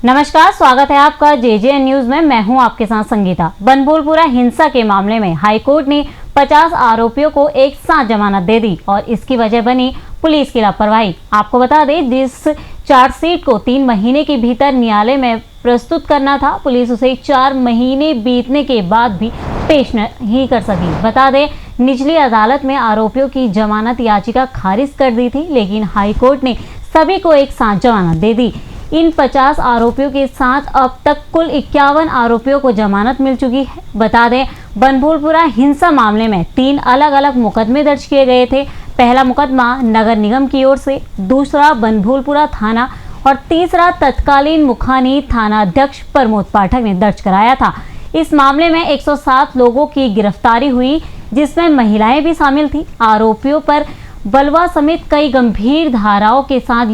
नमस्कार, स्वागत है आपका जेजेएन न्यूज में। मैं हूं आपके साथ संगीता। बनभूलपुरा हिंसा के मामले में हाईकोर्ट ने 50 आरोपियों को एक साथ जमानत दे दी और इसकी वजह बनी पुलिस की लापरवाही। आपको बता दें, जिस चार्जशीट को 3 महीने के भीतर न्यायालय में प्रस्तुत करना था, पुलिस उसे 4 महीने बीतने के बाद भी पेश नहीं कर सकी। बता दें, निचली अदालत में आरोपियों की जमानत याचिका खारिज कर दी थी, लेकिन हाईकोर्ट ने सभी को एक साथ जमानत दे दी। इन 50 आरोपियों के साथ अब तक कुल 51 आरोपियों को जमानत मिल चुकी है। बता दें, बनभूलपुरा हिंसा मामले में 3 अलग अलग मुकदमे दर्ज किए गए थे। पहला मुकदमा नगर निगम की ओर से, दूसरा बनभूलपुरा थाना और तीसरा तत्कालीन मुखानी थाना अध्यक्ष प्रमोद पाठक ने दर्ज कराया था। इस मामले में 107 लोगों की गिरफ्तारी हुई, जिसमें महिलाएं भी शामिल थी। आरोपियों पर बलवा समेत कई गंभीर धाराओं के साथ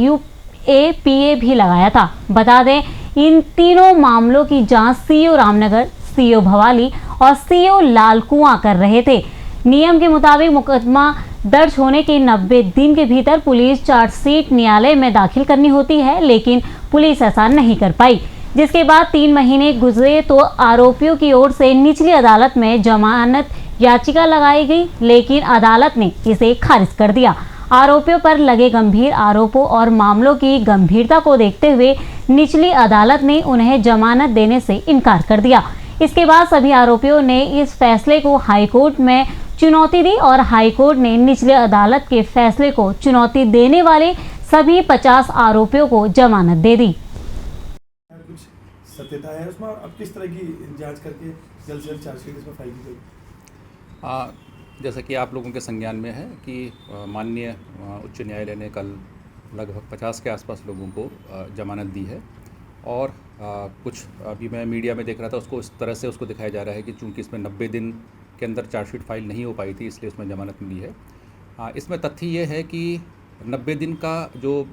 UAPA भी लगाया था। बता दें, इन तीनों मामलों की जांच CO रामनगर, CO भवाली और CO लालकुआं कर रहे थे। नियम के मुताबिक मुकदमा दर्ज होने के 90 दिन के भीतर पुलिस चार्जशीट न्यायालय में दाखिल करनी होती है, लेकिन पुलिस ऐसा नहीं कर पाई, जिसके बाद 3 महीने गुजरे तो आरोपियों की ओर से निचली अदालत में जमानत याचिका लगाई गई, लेकिन अदालत ने इसे खारिज कर दिया। आरोपियों पर लगे गंभीर आरोपों और मामलों की गंभीरता को देखते हुए निचली अदालत ने उन्हें जमानत देने से इनकार कर दिया। इसके बाद सभी आरोपियों ने इस फैसले को हाईकोर्ट में चुनौती दी और हाईकोर्ट ने निचली अदालत के फैसले को चुनौती देने वाले सभी 50 आरोपियों को जमानत दे दी। कुछ सत्यता है उसमें, अब किस तरह की जांच करके जल्द से जल्द चार्जशीट इसमें फाइल की जाएगी? जैसा कि आप लोगों के संज्ञान में है कि माननीय उच्च न्यायालय ने कल लगभग 50 के आसपास लोगों को जमानत दी है और कुछ अभी मैं मीडिया में देख रहा था, उसको इस तरह से उसको दिखाया जा रहा है कि चूंकि इसमें 90 दिन के अंदर चार्जशीट फाइल नहीं हो पाई थी, इसलिए उसमें जमानत मिली है। इसमें तथ्य ये है कि 90 दिन का जो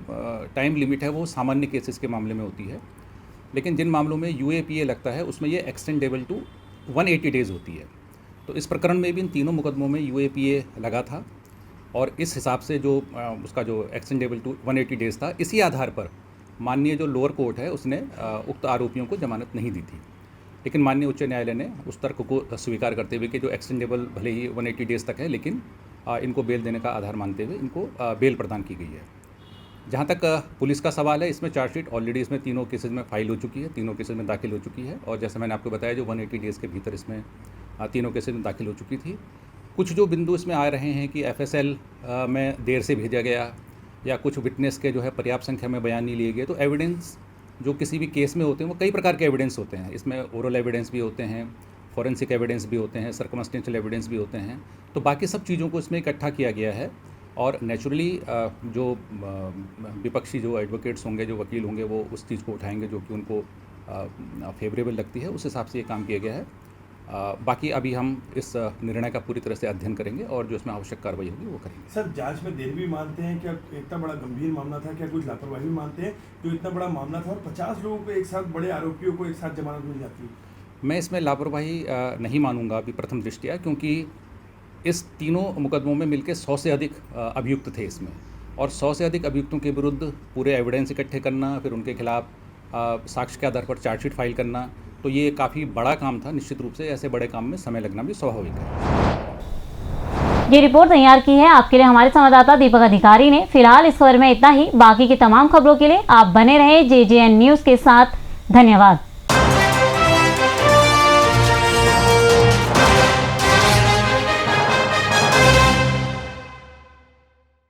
टाइम लिमिट है वो सामान्य केसेस के मामले में होती है, लेकिन जिन मामलों में UAPA लगता है उसमें ये एक्सटेंडेबल टू 180 डेज़ होती है। तो इस प्रकरण में भी इन तीनों मुकदमों में UAPA लगा था और इस हिसाब से जो उसका जो एक्सटेंडेबल टू 180 डेज़ था, इसी आधार पर माननीय जो लोअर कोर्ट है उसने उक्त आरोपियों को जमानत नहीं दी थी। लेकिन माननीय उच्च न्यायालय ने उस तर्क को स्वीकार करते हुए कि जो एक्सटेंडेबल भले ही 180 डेज़ तक है, लेकिन इनको बेल देने का आधार मानते हुए इनको बेल प्रदान की गई है। जहाँ तक पुलिस का सवाल है, इसमें चार्जशीट ऑलरेडी इसमें तीनों केसेस में फाइल हो चुकी है, तीनों केसेस में दाखिल हो चुकी है और जैसे मैंने आपको बताया जो 180 डेज़ के भीतर इसमें तीनों केसेस में दाखिल हो चुकी थी। कुछ जो बिंदु इसमें आ रहे हैं कि FSL में देर से भेजा गया या कुछ विटनेस के जो है पर्याप्त संख्या में बयान नहीं लिए गए, तो एविडेंस जो किसी भी केस में होते हैं वो कई प्रकार के एविडेंस होते हैं। इसमें ओरल एविडेंस भी होते हैं, फॉरेंसिक एविडेंस भी होते हैं, सर्कमस्टेंशियल एविडेंस भी होते हैं। तो बाकी सब चीज़ों को इसमें इकट्ठा किया गया है और नेचुरली जो विपक्षी जो एडवोकेट्स होंगे, जो वकील होंगे, वो उस चीज़ को उठाएंगे जो कि उनको फेवरेबल लगती है, उस हिसाब से ये काम किया गया है। बाकी अभी हम इस निर्णय का पूरी तरह से अध्ययन करेंगे और जो इसमें आवश्यक कार्रवाई होगी वो करेंगे। सर, जांच में देर भी मानते हैं? क्या इतना बड़ा गंभीर मामला था? क्या कुछ लापरवाही भी मानते हैं जो इतना बड़ा मामला था और 50 लोगों को एक साथ, बड़े आरोपियों को एक साथ जमानत मिल जाती है? मैं इसमें लापरवाही नहीं मानूंगा अभी प्रथम दृष्टया, क्योंकि इस तीनों मुकदमों में मिलकर 100 से अधिक अभियुक्त थे इसमें, और 100 से अधिक अभियुक्तों के विरुद्ध पूरे एविडेंस इकट्ठे करना, फिर उनके खिलाफ साक्ष्य के आधार पर चार्जशीट फाइल करना, तो ये काफ़ी बड़ा काम था। निश्चित रूप से ऐसे बड़े काम में समय लगना भी स्वाभाविक है। ये रिपोर्ट तैयार की है आपके लिए हमारे संवाददाता दीपक अधिकारी ने। फिलहाल इस खबर में इतना ही। बाकी की तमाम खबरों के लिए आप बने रहें JJN न्यूज़ के साथ। धन्यवाद।